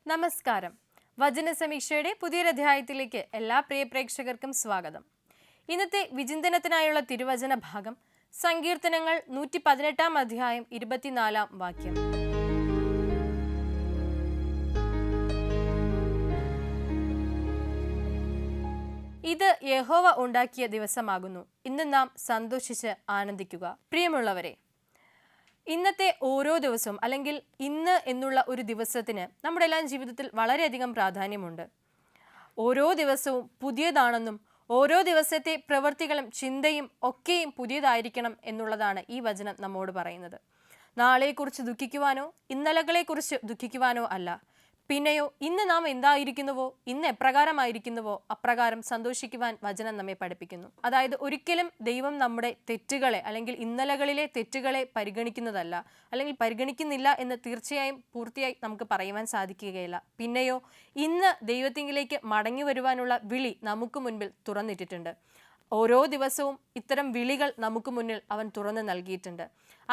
നമസ്കാരം. വചന സമീക്ഷയുടെ പുതിയൊരു അധ്യായത്തിലേക്ക് എല്ലാ പ്രിയ പ്രേക്ഷകർക്കും സ്വാഗതം. ഇന്നത്തെ വിചിന്തനത്തിനായുള്ള തിരുവചന ഭാഗം സങ്കീർത്തനങ്ങൾ 118 അധ്യായം 24 വാക്യം. ഇത് യഹോവ ഉണ്ടാക്കിയ ദിവസമാകുന്നു, ഇന്ന് നാം സന്തോഷിച്ച് ആനന്ദിക്കുക. പ്രിയമുള്ളവരെ, ഇന്നത്തെ ഓരോ ദിവസവും അല്ലെങ്കിൽ ഇന്ന് എന്നുള്ള ഒരു ദിവസത്തിന് നമ്മുടെ എല്ലാം ജീവിതത്തിൽ വളരെയധികം പ്രാധാന്യമുണ്ട്. ഓരോ ദിവസവും പുതിയതാണെന്നും ഓരോ ദിവസത്തെ പ്രവൃത്തികളും ചിന്തയും ഒക്കെയും പുതിയതായിരിക്കണം എന്നുള്ളതാണ് ഈ വചനം നമ്മോട് പറയുന്നത്. നാളെക്കുറിച്ച് ദുഃഖിക്കുവാനോ ഇന്നലകളെക്കുറിച്ച് ദുഃഖിക്കുവാനോ അല്ല, പിന്നെയോ ഇന്ന് നാം എന്തായിരിക്കുന്നുവോ, ഇന്ന് എപ്രകാരമായിരിക്കുന്നുവോ അപ്രകാരം സന്തോഷിക്കുവാൻ വചനം നമ്മെ പഠിപ്പിക്കുന്നു. അതായത് ഒരിക്കലും ദൈവം നമ്മുടെ തെറ്റുകളെ അല്ലെങ്കിൽ ഇന്നലകളിലെ തെറ്റുകളെ പരിഗണിക്കുന്നതല്ല, അല്ലെങ്കിൽ പരിഗണിക്കുന്നില്ല എന്ന് തീർച്ചയായും പൂർത്തിയായി നമുക്ക് പറയുവാൻ സാധിക്കുകയില്ല. പിന്നെയോ ഇന്ന് ദൈവത്തിങ്കിലേക്ക് മടങ്ങി വരുവാനുള്ള വിളി നമുക്ക് മുൻപിൽ തുറന്നിട്ടിട്ടുണ്ട്. ഓരോ ദിവസവും ഇത്തരം വിളികൾ നമുക്ക് മുന്നിൽ അവൻ തുറന്നു നൽകിയിട്ടുണ്ട്.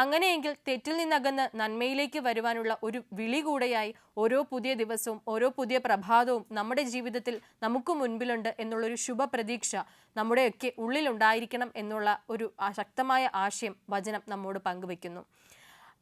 അങ്ങനെയെങ്കിൽ തെറ്റിൽ നിന്നകന്ന് നന്മയിലേക്ക് വരുവാനുള്ള ഒരു വിളി കൂടെയായി ഓരോ പുതിയ ദിവസവും ഓരോ പുതിയ പ്രഭാതവും നമ്മുടെ ജീവിതത്തിൽ നമുക്ക് മുൻപിലുണ്ട് എന്നുള്ളൊരു ശുഭപ്രതീക്ഷ നമ്മുടെയൊക്കെ ഉള്ളിലുണ്ടായിരിക്കണം എന്നുള്ള ഒരു ശക്തമായ ആശയം വചനം നമ്മോട് പങ്കുവെക്കുന്നു.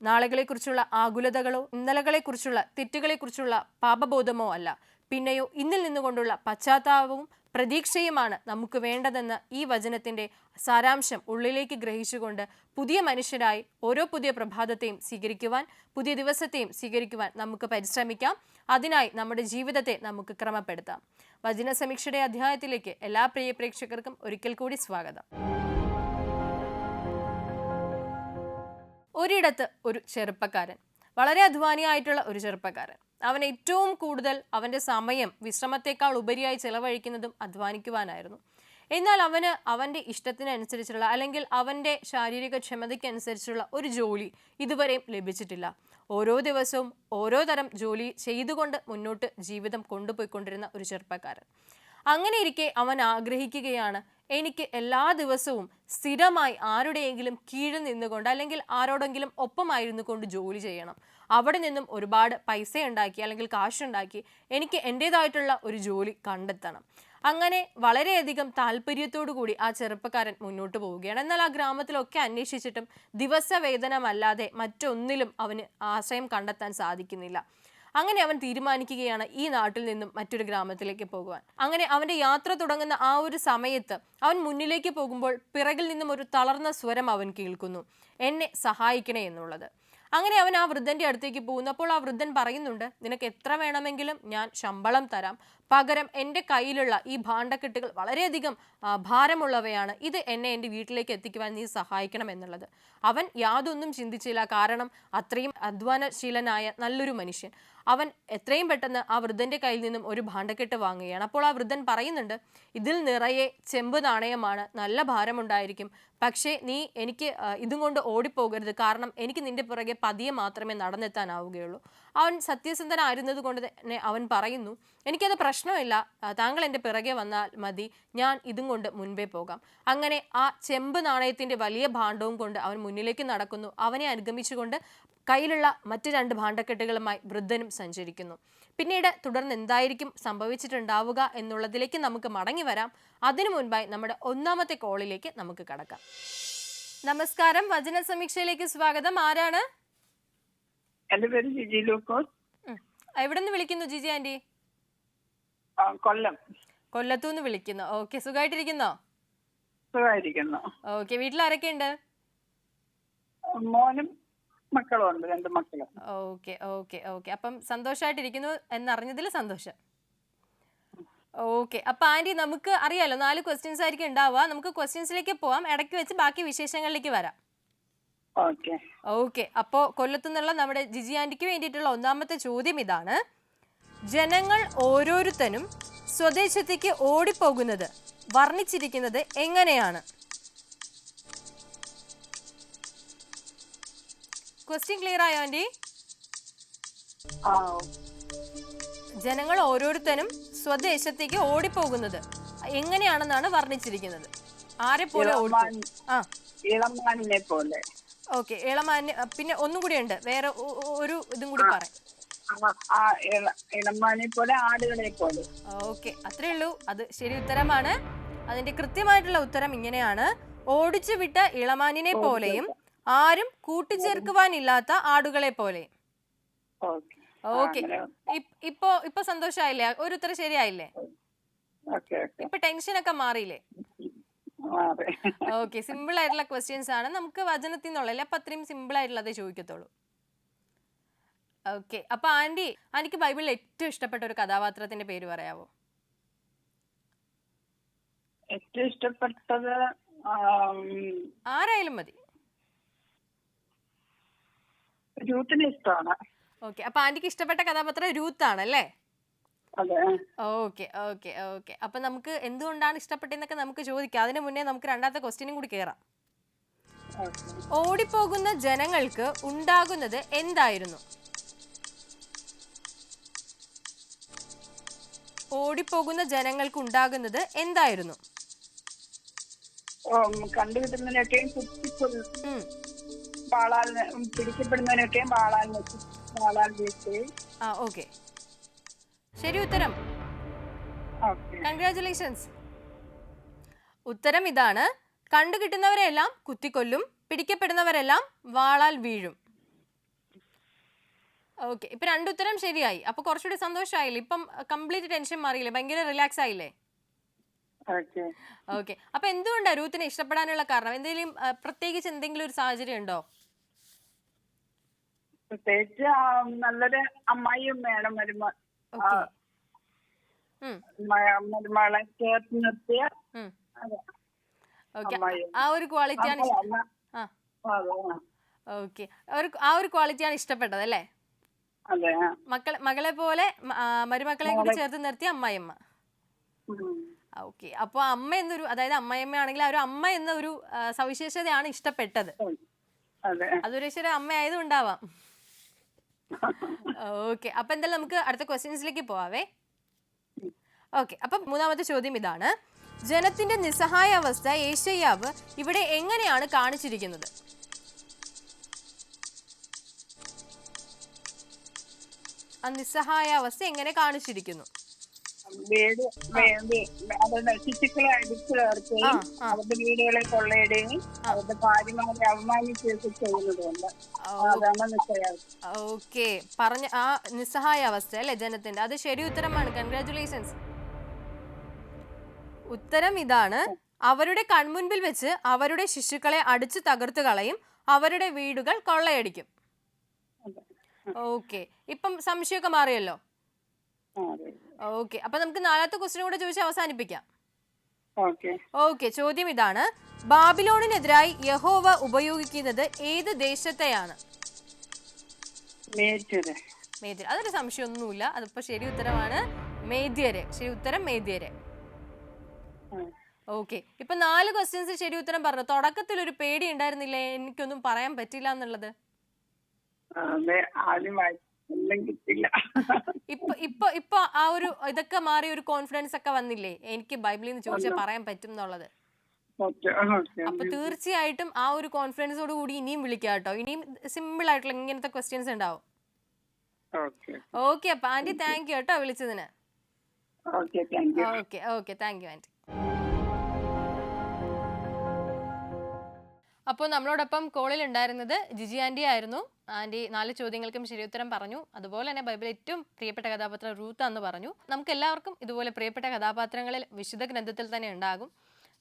നാളുകളെക്കുറിച്ചുള്ള ആകുലതകളോ ഇന്നലകളെക്കുറിച്ചുള്ള തെറ്റുകളെക്കുറിച്ചുള്ള പാപബോധമോ അല്ല, പിന്നെയോ ഇന്നിൽ നിന്നുകൊണ്ടുള്ള പശ്ചാത്താപവും പ്രതീക്ഷയുമാണ് നമുക്ക് വേണ്ടതെന്ന് ഈ വചനത്തിൻ്റെ സാരാംശം ഉള്ളിലേക്ക് ഗ്രഹിച്ചുകൊണ്ട് പുതിയ മനുഷ്യരായി ഓരോ പുതിയ പ്രഭാതത്തെയും സ്വീകരിക്കുവാൻ, പുതിയ ദിവസത്തെയും സ്വീകരിക്കുവാൻ നമുക്ക് പരിശ്രമിക്കാം. അതിനായി നമ്മുടെ ജീവിതത്തെ നമുക്ക് ക്രമപ്പെടുത്താം. വചന സമീക്ഷയുടെ അധ്യായത്തിലേക്ക് എല്ലാ പ്രിയ പ്രേക്ഷകർക്കും ഒരിക്കൽ കൂടി സ്വാഗതം. ഒരിടത്ത് ഒരു ചെറുപ്പക്കാരൻ, വളരെ അധ്വാനിയായിട്ടുള്ള ഒരു ചെറുപ്പക്കാരൻ, അവൻ ഏറ്റവും കൂടുതൽ അവൻ്റെ സമയം വിശ്രമത്തെക്കാൾ ഉപരിയായി ചെലവഴിക്കുന്നതും അധ്വാനിക്കുവാനായിരുന്നു. എന്നാൽ അവന് അവൻ്റെ ഇഷ്ടത്തിനനുസരിച്ചുള്ള അല്ലെങ്കിൽ അവൻ്റെ ശാരീരിക ക്ഷമതയ്ക്കനുസരിച്ചുള്ള ഒരു ജോലി ഇതുവരെയും ലഭിച്ചിട്ടില്ല. ഓരോ ദിവസവും ഓരോ തരം ജോലി ചെയ്തുകൊണ്ട് മുന്നോട്ട് ജീവിതം കൊണ്ടുപോയിക്കൊണ്ടിരുന്ന ഒരു ചെറുപ്പക്കാരൻ. അങ്ങനെ ഇരിക്കെ അവൻ ആഗ്രഹിക്കുകയാണ്, എനിക്ക് എല്ലാ ദിവസവും സ്ഥിരമായി ആരുടെയെങ്കിലും കീഴിൽ നിന്നുകൊണ്ട് അല്ലെങ്കിൽ ആരോടെങ്കിലും ഒപ്പമായിരുന്നു കൊണ്ട് ജോലി ചെയ്യണം. അവിടെ നിന്നും ഒരുപാട് പൈസ ഉണ്ടാക്കി അല്ലെങ്കിൽ കാശുണ്ടാക്കി എനിക്ക് എൻ്റേതായിട്ടുള്ള ഒരു ജോലി കണ്ടെത്തണം. അങ്ങനെ വളരെയധികം താല്പര്യത്തോടു കൂടി ആ ചെറുപ്പക്കാരൻ മുന്നോട്ട് പോവുകയാണ്. എന്നാൽ ആ ഗ്രാമത്തിലൊക്കെ അന്വേഷിച്ചിട്ടും ദിവസവേതനമല്ലാതെ മറ്റൊന്നിലും അവന് ആശ്രയം കണ്ടെത്താൻ സാധിക്കുന്നില്ല. അങ്ങനെ അവൻ തീരുമാനിക്കുകയാണ് ഈ നാട്ടിൽ നിന്നും മറ്റൊരു ഗ്രാമത്തിലേക്ക് പോകുവാൻ. അങ്ങനെ അവൻ്റെ യാത്ര തുടങ്ങുന്ന ആ ഒരു സമയത്ത് അവൻ മുന്നിലേക്ക് പോകുമ്പോൾ പിറകിൽ നിന്നും ഒരു തളർന്ന സ്വരം അവൻ കേൾക്കുന്നു, എന്നെ സഹായിക്കണേ എന്നുള്ളത്. അങ്ങനെ അവൻ ആ വൃദ്ധൻ്റെ അടുത്തേക്ക് പോകുന്നു. അപ്പോൾ ആ വൃദ്ധൻ പറയുന്നുണ്ട്, നിനക്ക് എത്ര വേണമെങ്കിലും ഞാൻ ശമ്പളം തരാം, പകരം എൻ്റെ കയ്യിലുള്ള ഈ ഭാണ്ഡക്കെട്ടുകൾ വളരെയധികം ഭാരമുള്ളവയാണ്, ഇത് എന്നെ എൻ്റെ വീട്ടിലേക്ക് എത്തിക്കുവാൻ നീ സഹായിക്കണം എന്നുള്ളത്. അവൻ യാതൊന്നും ചിന്തിച്ചില്ല, കാരണം അത്രയും അധ്വാനശീലനായ നല്ലൊരു മനുഷ്യൻ. അവൻ എത്രയും പെട്ടെന്ന് ആ വൃദ്ധൻ്റെ കയ്യിൽ നിന്നും ഒരു ഭാണ്ഡക്കെട്ട് വാങ്ങുകയാണ്. അപ്പോൾ ആ വൃദ്ധൻ പറയുന്നുണ്ട്, ഇതിൽ നിറയെ ചെമ്പ് നാണയമാണ്, നല്ല ഭാരമുണ്ടായിരിക്കും, പക്ഷേ നീ എനിക്ക് ഇതും കൊണ്ട് ഓടിപ്പോകരുത്, കാരണം എനിക്ക് നിന്റെ പുറകെ പതിയെ മാത്രമേ നടന്നെത്താനാവുകയുള്ളൂ. അവൻ സത്യസന്ധനായിരുന്നത് കൊണ്ട് തന്നെ അവൻ പറയുന്നു, എനിക്കത് പ്രശ്നമില്ല, താങ്കൾ എൻ്റെ പിറകെ വന്നാൽ മതി, ഞാൻ ഇതും കൊണ്ട് മുൻപേ പോകാം. അങ്ങനെ ആ ചെമ്പ് നാണയത്തിൻ്റെ വലിയ ഭാണ്ഡവും കൊണ്ട് അവൻ മുന്നിലേക്ക് നടക്കുന്നു. അവനെ അനുഗമിച്ചുകൊണ്ട് കയ്യിലുള്ള മറ്റ് 2 ഭാണ്ഡക്കെട്ടുകളുമായി വൃദ്ധനും സഞ്ചരിക്കുന്നു. പിന്നീട് തുടർന്ന് എന്തായിരിക്കും സംഭവിച്ചിട്ടുണ്ടാവുക എന്നുള്ളതിലേക്ക് നമുക്ക് മടങ്ങി വരാം. അതിനു മുൻപായി നമ്മുടെ ഒന്നാമത്തെ കോളിലേക്ക് നമുക്ക് കടക്കാം. നമസ്കാരം, വചന സമീക്ഷയിലേക്ക് സ്വാഗതം. ആരാണ്? എന്റെ പേര് ജിജി ലൂക്കോസ്. എവിടെ നിന്ന് വിളിക്കുന്നു ജിജി ആന്റി? കൊല്ലം. കൊല്ലത്തുനിന്ന് വിളിക്കുന്നു. ഓക്കെ, സുഖമായിട്ടിരിക്കുന്നോ? സുഖമായിരിക്കുന്നു. ഓക്കെ, വീട്ടിൽ ആരൊക്കെ ഉണ്ട്? മോനും മക്കളും ഉണ്ട്, 2 മക്കളും. ഓക്കെ ഓക്കെ ഓക്കെ അപ്പം സന്തോഷമായിട്ടിരിക്കുന്നു എന്നറിഞ്ഞതിൽ സന്തോഷം. ഓക്കെ, അപ്പൊ ആന്റി, നമുക്ക് അറിയാലോ 4 ക്വസ്റ്റ്യൻസ് ആയിരിക്കും ഉണ്ടാവുക. നമുക്ക് ക്വസ്റ്റ്യൻസിലേക്ക് പോവാം, ഇടയ്ക്ക് വെച്ച് ബാക്കി വിശേഷങ്ങളിലേക്ക് വരാം. ഓക്കെ, അപ്പോ കൊല്ലത്തുനിന്നുള്ള നമ്മുടെ ജിജി ആന്റിക്ക് വേണ്ടിയിട്ടുള്ള ഒന്നാമത്തെ ചോദ്യം ഇതാണ്: ജനങ്ങൾ ഓരോരുത്തരും സ്വദേശത്തേക്ക് ഓടിപ്പോകുന്നത് വർണ്ണിച്ചിരിക്കുന്നത് എങ്ങനെയാണ്? ക്വസ്റ്റ്യൻ ക്ലിയർ ആയോ ആന്റി? ജനങ്ങൾ ഓരോരുത്തരും സ്വദേശത്തേക്ക് ഓടിപ്പോകുന്നത് എങ്ങനെയാണെന്നാണ് വർണ്ണിച്ചിരിക്കുന്നത്. ആരെ പോലെ? ഓക്കെ, ഇളമാന്. പിന്നെ ഒന്നും കൂടി ഉണ്ട്, വേറെ ഒരു ഇതും കൂടി പറയാം. ആ ഇളമാനെ പോലെ ആടുകളെ പോലെ. ഓക്കെ, അത്രേ ഉള്ളൂ. അത് ശരി ഉത്തരമാണ്. അതിന്റെ കൃത്യമായിട്ടുള്ള ഉത്തരം ഇങ്ങനെയാണ്: ഓടിച്ചു വിട്ട ഇളമാനിനെ പോലെയും ആരും കൂട്ടിച്ചേർക്കുവാനില്ലാത്ത ആടുകളെ പോലെയും. ഓക്കെ. ഓക്കെ, ഇപ്പൊ സന്തോഷായില്ലേ? ഒരു ഉത്തരം ശരിയായില്ലേ? Okay okay. ഇപ്പൊ ടെൻഷനൊക്കെ മാറിയില്ലേ? അതെ. ഓക്കെ, സിമ്പിൾ ആയിട്ടുള്ള ക്വസ്റ്റ്യൻസ് ആണ്. നമുക്ക് വചനത്തിൽ നിന്നുള്ളല്ലേ, അപ്പൊ അത്രയും സിമ്പിൾ ആയിട്ടുള്ളതേ ചോദിക്കത്തുള്ളൂ. ഓക്കെ, അപ്പൊ ആന്റിക്ക് ബൈബിളിൽ ഏറ്റവും ഇഷ്ടപ്പെട്ട ഒരു കഥാപാത്രത്തിന്റെ പേര് പറയാവോ? ഏറ്റവും ഇഷ്ടപ്പെട്ടത് ആരായാലും മതി. രൂത്തിനെ ഇഷ്ടമാണ്. ഓക്കെ, അപ്പൊ ആന്റിക്ക് ഇഷ്ടപ്പെട്ട കഥാപാത്രം രൂത്ത് ആണല്ലേ? അതെ. Okay okay okay. അപ്പൊ നമുക്ക് എന്തുകൊണ്ടാണ് ഇഷ്ടപ്പെട്ടതെന്നൊക്കെ നമുക്ക് ചോദിക്കാം. അതിനു മുന്നേ നമുക്ക് രണ്ടാമത്തെ ക്വസ്റ്റ്യനും കൂടി കയറാം. ഓടിപ്പോകുന്ന ജനങ്ങൾക്ക് ഉണ്ടാകുന്നത് എന്തായിരുന്നു? ഓടിപ്പോകുന്ന ജനങ്ങൾക്ക് ഉണ്ടാകുന്നത് എന്തായിരുന്നു? കണ്ടുകിട്ടുന്നതിനൊക്കെയും വാളാൽ പിടിക്കപ്പെടുന്നതിനൊക്കെയും വാളാൽ വീഴ്ത്തുകയും. ഓക്കെ, ശരി ഉത്തരം. കൺഗ്രാറ്റുലേഷൻസ്. ഉത്തരം ഇതാണ്: കണ്ടുകിട്ടുന്നവരെല്ലാം കുത്തിക്കൊല്ലും, പിടിക്കപ്പെടുന്നവരെല്ലാം വാളാൽ വീഴും. ഓക്കെ, ഇപ്പൊ രണ്ടുത്തരം ശരിയായി. അപ്പൊ കുറച്ചുകൂടി സന്തോഷമായില്ലേ? ഇപ്പം കംപ്ലീറ്റ് ടെൻഷൻ മാറിയില്ലേ? ഭയങ്കര റിലാക്സ് ആയില്ലേ? ഓക്കെ, അപ്പൊ എന്തുകൊണ്ടാ രൂത്തിനെ ഇഷ്ടപ്പെടാനുള്ള കാരണം? എന്തെങ്കിലും പ്രത്യേകിച്ച് എന്തെങ്കിലും ഒരു സാഹചര്യം ഉണ്ടോ? പ്രത്യേകിച്ച് നല്ലൊരു അമ്മായിയും വേണം. മരുമകളെ ചേർത്ത് നിർത്തിയ ആ ഒരു ക്വാളിറ്റിയാണ്. ഓക്കെ, ആ ഒരു ക്വാളിറ്റിയാണ് ഇഷ്ടപ്പെട്ടത് അല്ലേ? മകളെ പോലെ മരുമക്കളെ കൂടി ചേർത്ത് നിർത്തിയ അമ്മായിയമ്മ. ഓക്കെ, അപ്പൊ അമ്മ എന്നൊരു, അതായത് അമ്മായിയമ്മ ആണെങ്കിൽ ആ ഒരു അമ്മ എന്ന ഒരു സവിശേഷതയാണ് ഇഷ്ടപ്പെട്ടത്. അതൊരു ശരി അമ്മ ആയതുകൊണ്ടാവാം. ഓക്കെ, അപ്പൊ എന്തായാലും നമുക്ക് അടുത്ത ക്വസ്റ്റ്യൻസിലേക്ക് പോവാവേ. ഓക്കെ, അപ്പൊ മൂന്നാമത്തെ ചോദ്യം ഇതാണ്: ജനത്തിന്റെ നിസ്സഹായ അവസ്ഥ യേശയ്യാവ് ഇവിടെ എങ്ങനെയാണ് കാണിച്ചിരിക്കുന്നത്? ആ നിസ്സഹായ അവസ്ഥ എങ്ങനെ കാണിച്ചിരിക്കുന്നു? ശിശുക്കളെ അടിച്ചു ചേർക്കുകയും അവരുടെ വീടുകളെ കൊള്ളയിടുകയും അവരുടെ ഭാര്യമാരെ അവമാനിക്കുകയൊക്കെ ചെയ്യുന്നതുകൊണ്ട് അതാണ് നിസ്സഹായാവസ്ഥ. ഓക്കെ, പറഞ്ഞ ആ നിസ്സഹായ അവസ്ഥ അല്ലെ ജനത്തിന്റെ, അത് ശരി ഉത്തരമാണ്. കൺഗ്രാറ്റുലേഷൻസ്. ഉത്തരം ഇതാണ്: അവരുടെ കൺമുൻപിൽ വെച്ച് അവരുടെ ശിശുക്കളെ അടിച്ചു തകർത്തു കളയും, അവരുടെ വീടുകൾ കൊള്ളയടിക്കും. ഓക്കെ, ഇപ്പം സംശയമൊക്കെ മാറിയല്ലോ? ഓക്കെ, അപ്പൊ നമുക്ക് നാലാമത്തെ ക്വസ്റ്റ്യൻ കൂടെ ചോദിച്ച് അവസാനിപ്പിക്കാം. ഓക്കെ, ചോദ്യം ഇതാണ്: ബാബിലോണിനെതിരായി യഹോവ ഉപയോഗിക്കുന്നത് ഏത് ദേശത്തെയാണ്? മേദ്യർ. അതൊരു സംശയമൊന്നുമില്ല, അതിപ്പോ ശരി ഉത്തരമാണ്. മേദ്യര്. ശരി ഉത്തരം മേദ്യര്. ഓക്കെ, ഇപ്പൊ 4 ക്വസ്റ്റ്യൻസ് ശരി ഉത്തരം പറഞ്ഞു. തുടക്കത്തിൽ ഒരു പേടി ഉണ്ടായിരുന്നില്ലേ എനിക്കൊന്നും പറയാൻ പറ്റില്ല എന്നുള്ളത്? ഇപ്പൊ ആ ഒരു ഇതൊക്കെ മാറി ഒരു കോൺഫിഡൻസ് ഒക്കെ വന്നില്ലേ? എനിക്ക് ബൈബിളിൽ നിന്ന് ചോദിച്ചാൽ പറയാൻ പറ്റും എന്നുള്ളത്. അപ്പൊ തീർച്ചയായിട്ടും ആ ഒരു കോൺഫിഡൻസോട് കൂടി ഇനിയും വിളിക്കാം കേട്ടോ. ഇനിയും സിമ്പിൾ ആയിട്ടുള്ള ഇങ്ങനത്തെ ക്വസ്റ്റ്യൻസ് ഉണ്ടാവും. ഓക്കെ, അപ്പൊ ആന്റി താങ്ക് യു കേട്ടോ വിളിച്ചതിന്. Okay okay, thank you aunty. അപ്പോൾ നമ്മളോടൊപ്പം കോളിൽ ഉണ്ടായിരുന്നത് ജിജി ആന്റി ആയിരുന്നു. ആന്റി 4 ചോദ്യങ്ങൾക്കും ശരിയുത്തരം പറഞ്ഞു. അതുപോലെ തന്നെ ബൈബിളിൽ ഏറ്റവും പ്രിയപ്പെട്ട കഥാപാത്രം റൂത്ത് എന്ന് പറഞ്ഞു. നമുക്ക് എല്ലാവർക്കും ഇതുപോലെ പ്രിയപ്പെട്ട കഥാപാത്രങ്ങളിൽ വിശുദ്ധ ഗ്രന്ഥത്തിൽ തന്നെ ഉണ്ടാകും.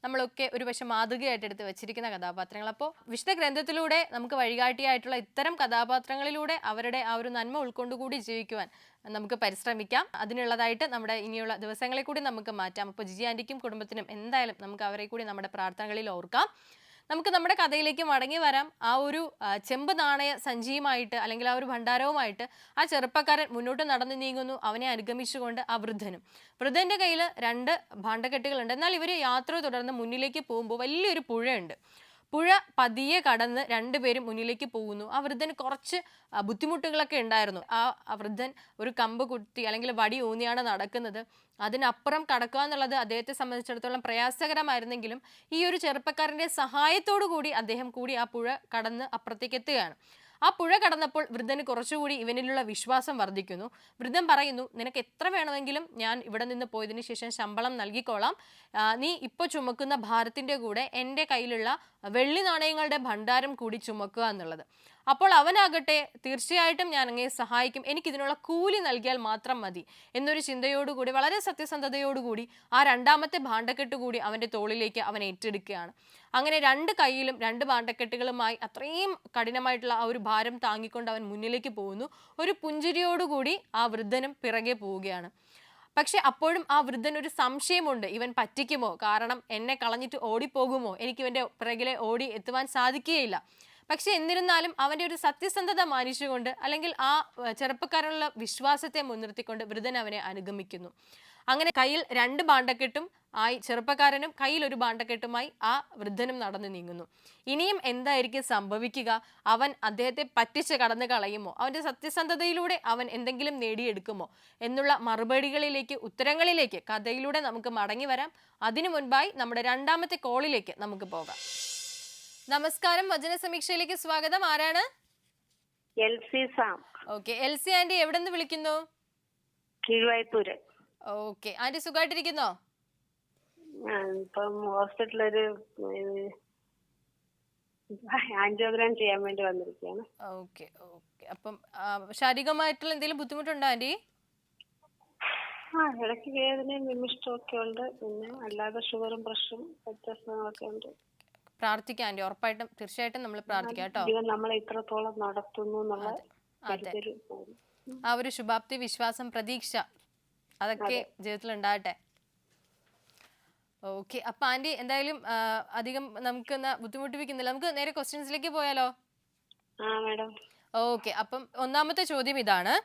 നമ്മളൊക്കെ ഒരു പക്ഷെ മാതൃകയായിട്ട് എടുത്ത് വെച്ചിരിക്കുന്ന കഥാപാത്രങ്ങൾ. അപ്പോൾ വിശുദ്ധ ഗ്രന്ഥത്തിലൂടെ നമുക്ക് വഴികാട്ടിയായിട്ടുള്ള ഇത്തരം കഥാപാത്രങ്ങളിലൂടെ അവരുടെ ആ ഒരു നന്മ ഉൾക്കൊണ്ടുകൂടി ജീവിക്കുവാൻ നമുക്ക് പരിശ്രമിക്കാം. അതിനുള്ളതായിട്ട് നമ്മുടെ ഇനിയുള്ള ദിവസങ്ങളെ കൂടി നമുക്ക് മാറ്റാം. അപ്പോൾ ജിജി ആന്റിക്കും കുടുംബത്തിനും എന്തായാലും നമുക്ക് അവരെ കൂടി നമ്മുടെ പ്രാർത്ഥനകളിൽ ഓർക്കാം. നമുക്ക് നമ്മുടെ കഥയിലേക്ക് മടങ്ങി വരാം. ആ ഒരു ചെമ്പ് നാണയ സഞ്ചിയുമായിട്ട് അല്ലെങ്കിൽ ആ ഒരു ഭണ്ഡാരവുമായിട്ട് ആ ചെറുപ്പക്കാരൻ മുന്നോട്ട് നടന്നു നീങ്ങുന്നു. അവനെ അനുഗമിച്ചുകൊണ്ട് ആ വൃദ്ധന്റെ കയ്യിൽ 2 ഭാണ്ഡക്കെട്ടുകളുണ്ട്. എന്നാൽ ഇവർ യാത്ര തുടർന്ന് മുന്നിലേക്ക് പോകുമ്പോൾ വലിയൊരു പുഴയുണ്ട്. പുഴ പതിയെ കടന്ന് 2 പേരും മുന്നിലേക്ക് പോകുന്നു. ആ വൃദ്ധന് കുറച്ച് ബുദ്ധിമുട്ടുകളൊക്കെ ഉണ്ടായിരുന്നു. ആ വൃദ്ധൻ ഒരു കമ്പ് കുത്തി അല്ലെങ്കിൽ വടി ഊന്നിയാണ് നടക്കുന്നത്. അതിനപ്പുറം കടക്കുക എന്നുള്ളത് അദ്ദേഹത്തെ സംബന്ധിച്ചിടത്തോളം പ്രയാസകരമായിരുന്നെങ്കിലും ഈ ഒരു ചെറുപ്പക്കാരൻ്റെ സഹായത്തോടു കൂടി അദ്ദേഹം കൂടി ആ പുഴ കടന്ന് അപ്പുറത്തേക്ക് എത്തുകയാണ്. ആ പുഴ കടന്നപ്പോൾ വൃദ്ധന് കുറച്ചുകൂടി ഇവനിലുള്ള വിശ്വാസം വർദ്ധിക്കുന്നു. വൃദ്ധൻ പറയുന്നു, നിനക്ക് എത്ര വേണമെങ്കിലും ഞാൻ ഇവിടെ നിന്ന് പോയതിനു ശേഷം ശമ്പളം നൽകിക്കോളാം. നീ ഇപ്പോൾ ചുമക്കുന്ന ഭാരത്തിന്റെ കൂടെ എൻ്റെ കയ്യിലുള്ള വെള്ളി നാണയങ്ങളുടെ ഭണ്ഡാരം കൂടി ചുമക്കുക എന്നുള്ളത്. അപ്പോൾ അവനാകട്ടെ, തീർച്ചയായിട്ടും ഞാൻ അങ്ങയെ സഹായിക്കും, എനിക്കിതിനുള്ള കൂലി നൽകിയാൽ മാത്രം മതി എന്നൊരു ചിന്തയോടുകൂടി വളരെ സത്യസന്ധതയോടുകൂടി ആ രണ്ടാമത്തെ ഭാണ്ഡക്കെട്ട് കൂടി അവൻ്റെ തോളിലേക്ക് അവൻ ഏറ്റെടുക്കുകയാണ്. അങ്ങനെ രണ്ട് കൈയിലും രണ്ട് ഭാണ്ഡക്കെട്ടുകളുമായി അത്രയും കഠിനമായിട്ടുള്ള ആ ഒരു ഭാരം താങ്ങിക്കൊണ്ട് അവൻ മുന്നിലേക്ക് പോകുന്നു. ഒരു പുഞ്ചിരിയോടുകൂടി ആ വൃദ്ധനും പിറകെ പോവുകയാണ്. പക്ഷെ അപ്പോഴും ആ വൃദ്ധൻ ഒരു സംശയമുണ്ട്, ഇവൻ പറ്റിക്കുമോ, കാരണം എന്നെ കളഞ്ഞിട്ട് ഓടിപ്പോകുമോ, എനിക്ക് ഇവൻ്റെ പിറകിലെ ഓടി എത്തുവാൻ സാധിക്കുകയില്ല. പക്ഷെ എന്നിരുന്നാലും അവൻ്റെ ഒരു സത്യസന്ധത മാനിച്ചുകൊണ്ട്, അല്ലെങ്കിൽ ആ ചെറുപ്പക്കാരനുള്ള വിശ്വാസത്തെ മുൻനിർത്തിക്കൊണ്ട് വൃദ്ധൻ അവനെ അനുഗമിക്കുന്നു. അങ്ങനെ കയ്യിൽ രണ്ട് ഭാണ്ഡക്കെട്ടും ആയി ചെറുപ്പക്കാരനും കയ്യിൽ ഒരു ഭാണ്ഡക്കെട്ടുമായി ആ വൃദ്ധനും നടന്നു നീങ്ങുന്നു. ഇനിയും എന്തായിരിക്കും സംഭവിക്കുക? അവൻ അദ്ദേഹത്തെ പറ്റിച്ച് കടന്നു കളയുമോ? അവൻ്റെ സത്യസന്ധതയിലൂടെ അവൻ എന്തെങ്കിലും നേടിയെടുക്കുമോ എന്നുള്ള മറുപടികളിലേക്ക്, ഉത്തരങ്ങളിലേക്ക് കഥയിലൂടെ നമുക്ക് മടങ്ങി വരാം. അതിനു മുൻപായി നമ്മുടെ രണ്ടാമത്തെ കോളിലേക്ക് നമുക്ക് പോകാം. നമസ്കാരം, വചന സമീക്ഷയിലേക്ക് സ്വാഗതം. ആരാണ്? Elsie Sam. Okay, Elsie auntie എവിടെ നിന്ന് വിളിക്കുന്നു? കീഴ്വായ്പൂര്. ഓക്കെ ആന്റി, സുഖമായിട്ടിരിക്കുന്നോ? ഇപ്പം ഹോസ്പിറ്റലൊരു ആൻജിയോഗ്രാം ചെയ്യാൻ വേണ്ടി വന്നിരിക്കുകയാണ്. Okay okay. അപ്പം ശാരീരികമായിട്ടുള്ള എന്തെങ്കിലും ബുദ്ധിമുട്ടുണ്ടോ ആന്റി? ഇടയ്ക്ക് വേദനയും വിമിഷ്ടവും ഒക്കെ ഉണ്ട്. പിന്നെ അല്ലാതെ ഷുഗറും പ്രഷറും വ്യത്യാസങ്ങളൊക്കെ ഉണ്ട്. പ്രാർത്ഥിക്കാം ആന്റി, ഉറപ്പായിട്ടും തീർച്ചയായിട്ടും നമ്മൾ പ്രാർത്ഥിക്കാം കേട്ടോ. ദൈവം നമ്മളെ ഇത്രത്തോളം നടത്തുന്നു എന്നുള്ള ആ ഒരു ശുഭാപ്തി, വിശ്വാസം, പ്രതീക്ഷ അതൊക്കെ ജീവിതത്തിൽ ഉണ്ടാകട്ടെ. ഓക്കെ, അപ്പൊ ആന്റി എന്തായാലും അധികം നമുക്ക് ബുദ്ധിമുട്ടിപ്പിക്കുന്നില്ല, നമുക്ക് നേരെ ക്വസ്റ്റ്യൻസിലേക്ക് പോയാലോ? ഓക്കെ, അപ്പം ഒന്നാമത്തെ ചോദ്യം ഇതാണ്,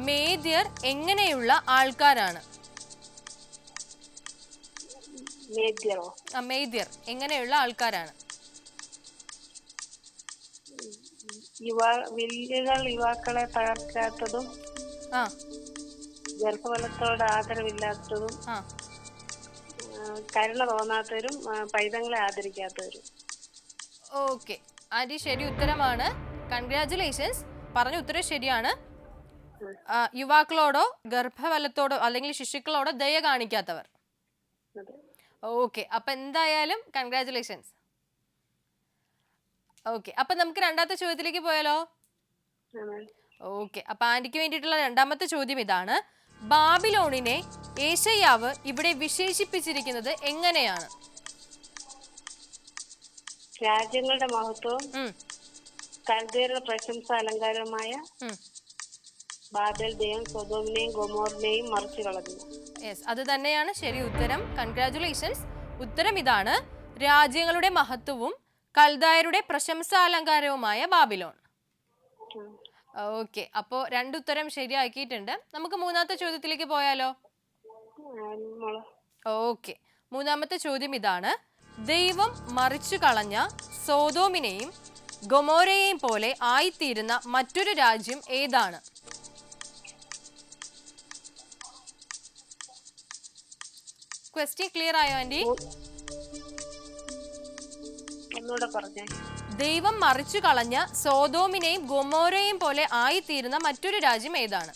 മേദ്യർ എങ്ങനെയുള്ള ആൾക്കാരാണ്? മേദ്യർ എങ്ങനെയുള്ള ആൾക്കാരാണ്? യുവാക്കളെ തകർക്കാത്തതും ഗർഭഫലത്തോട് ആദരവില്ലാത്തതും കരുണ തോന്നാത്തവരും പൈതങ്ങളെ ആദരിക്കാത്തവരും. ഓക്കെ ആന്റി, ശരി ഉത്തരമാണ്. കൺഗ്രാറ്റുലേഷൻസ്, പറഞ്ഞ ഉത്തരം ശരിയാണ്. യുവാക്കളോടോ ഗർഭഫലത്തോടോ അല്ലെങ്കിൽ ശിശുക്കളോടോ ദയ കാണിക്കാത്തവർ. ഓക്കെ, അപ്പൊ എന്തായാലും കൺഗ്രാറ്റുലേഷൻസ്. ഓക്കെ, അപ്പൊ നമുക്ക് രണ്ടാമത്തെ ചോദ്യത്തിലേക്ക് പോയാലോ? ഓക്കെ, അപ്പൊ ആന്റിക്ക് വേണ്ടിയിട്ടുള്ള രണ്ടാമത്തെ ചോദ്യം ഇതാണ്, ബാബിലോണിനെ യേശയ്യാവ് ഇവിടെ വിശേഷിപ്പിച്ചിരിക്കുന്നത് എങ്ങനെയാണ്? രാജ്യങ്ങളുടെ മഹത്വവും കൽദയരുടെ പ്രശംസ അലങ്കാരമായ ബാബേൽ ദൈവം സൊദോമിനെയും ഗൊമോറിനെയും മറിച്ചു കളഞ്ഞു. യെസ്, അത് തന്നെയാണ് ശരി ഉത്തരം. കൺഗ്രാറ്റുലേഷൻസ്. ഉത്തരം ഇതാണ്, രാജ്യങ്ങളുടെ മഹത്വവും കൽദായരുടെ പ്രശംസാലങ്കാരവുമായ ബാബിലോൺ. ഓക്കെ, അപ്പോ രണ്ടുത്തരം ശരിയാക്കിയിട്ടുണ്ട്. നമുക്ക് മൂന്നാമത്തെ ചോദ്യത്തിലേക്ക് പോയാലോ? ഓക്കെ, മൂന്നാമത്തെ ചോദ്യം ഇതാണ്, ദൈവം മറിച്ചു കളഞ്ഞ സോദോമിനെയും ഗൊമോരയെയും പോലെ ആയിത്തീരുന്ന മറ്റൊരു രാജ്യം ഏതാണ്? ക്വസ്റ്റ്യൻ ക്ലിയർ ആയോ ആന്റി? ദൈവം മറിച്ചു കളഞ്ഞ സോദോമിനെയും ഗൊമോരയെയും പോലെ ആയിത്തീരുന്ന മറ്റൊരു രാജ്യം ഏതാണ്?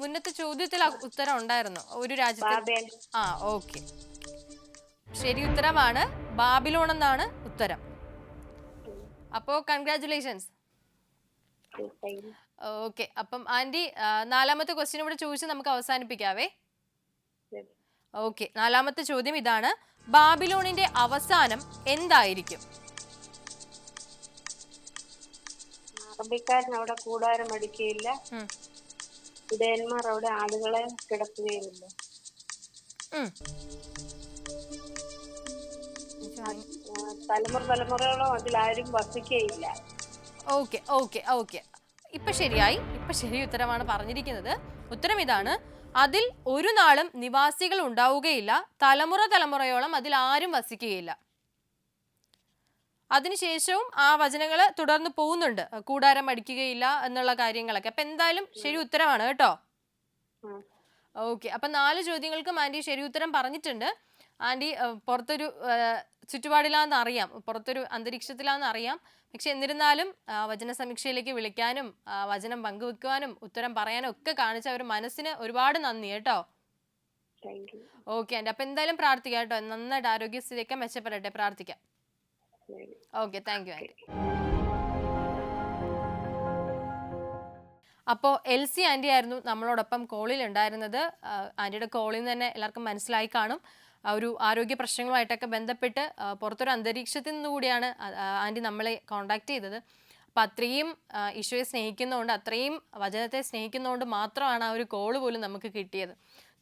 മുന്നത്തെ ചോദ്യത്തിൽ ഉത്തരം ഉണ്ടായിരുന്നു, ഒരു രാജ്യത്തെ. ഓക്കെ, ശരി ഉത്തരമാണ്, ബാബിലോൺ എന്നാണ് ഉത്തരം. അപ്പോ കൺഗ്രാറ്റുലേഷൻസ്. ഓക്കെ, അപ്പം ആന്റി നാലാമത്തെ ക്വസ്റ്റ്യൻ ഇവിടെ ചോദിച്ച് നമുക്ക് അവസാനിപ്പിക്കാവേ. ഓക്കെ, നാലാമത്തെ ചോദ്യം ഇതാണ്, ബാബിലോണിന്റെ അവസാനം എന്തായിരിക്കും? അറബിക്കാരൻ അവിടെ കൂടാരം അടിക്കുകയില്ല, ഇടയന്മാർ അവിടെ ആളുകളെ കിടത്തുകയുമില്ല. തലമുറയോളം അതിലാരും വസിക്കുകയില്ല. ഓക്കെ ഓക്കെ ഓക്കെ, ഇപ്പൊ ശരിയായി, ഇപ്പൊ ശരി ഉത്തരമാണ് പറഞ്ഞിരിക്കുന്നത്. ഉത്തരം ഇതാണ്, അതിൽ ഒരു നാളും നിവാസികൾ ഉണ്ടാവുകയില്ല, തലമുറയോളം അതിൽ ആരും വസിക്കുകയില്ല. അതിനുശേഷവും ആ വചനങ്ങൾ തുടർന്ന് പോകുന്നുണ്ട്, കൂടാരം അടിക്കുകയില്ല എന്നുള്ള കാര്യങ്ങളൊക്കെ. അപ്പൊ എന്തായാലും ശരി ഉത്തരമാണ് കേട്ടോ. ഓക്കെ, അപ്പൊ 4 ചോദ്യങ്ങൾക്കും ആന്റി ശരി ഉത്തരം പറഞ്ഞിട്ടുണ്ട്. ആൻറ്റി പുറത്തൊരു ചുറ്റുപാടിലാണെന്ന് അറിയാം, പുറത്തൊരു അന്തരീക്ഷത്തിലാണെന്ന് അറിയാം. പക്ഷെ എന്നിരുന്നാലും വചന സമീക്ഷയിലേക്ക് വിളിക്കാനും വചനം പങ്കുവെക്കുവാനും ഉത്തരം പറയാനും ഒക്കെ കാണിച്ച ഒരു മനസ്സിന് ഒരുപാട് നന്ദി കേട്ടോ. Thank you. ഓക്കെ ആൻറ്റി, അപ്പൊ എന്തായാലും പ്രാർത്ഥിക്കാം കേട്ടോ, നന്നായിട്ട് ആരോഗ്യസ്ഥിതിയൊക്കെ മെച്ചപ്പെടട്ടെ, പ്രാർത്ഥിക്കാം. ശരി. Okay, thank you aunty. അപ്പോൾ എൽസി ആൻറ്റി ആയിരുന്നു നമ്മളോടൊപ്പം കോളിൽ ഉണ്ടായിരുന്നത്. ആൻറ്റിയുടെ കോളിൽ നിന്ന് തന്നെ എല്ലാവർക്കും മനസ്സിലായി കാണും, ഒരു ആരോഗ്യ പ്രശ്നങ്ങളുമായിട്ടൊക്കെ ബന്ധപ്പെട്ട് പുറത്തൊരു അന്തരീക്ഷത്തിൽ നിന്നുകൂടിയാണ് ആൻറ്റി നമ്മളെ കോണ്ടാക്ട് ചെയ്തത്. അപ്പം അത്രയും ഈശോയെ സ്നേഹിക്കുന്നതുകൊണ്ട്, അത്രയും വചനത്തെ സ്നേഹിക്കുന്നതുകൊണ്ട് മാത്രമാണ് ആ ഒരു കോള് പോലും നമുക്ക് കിട്ടിയത്.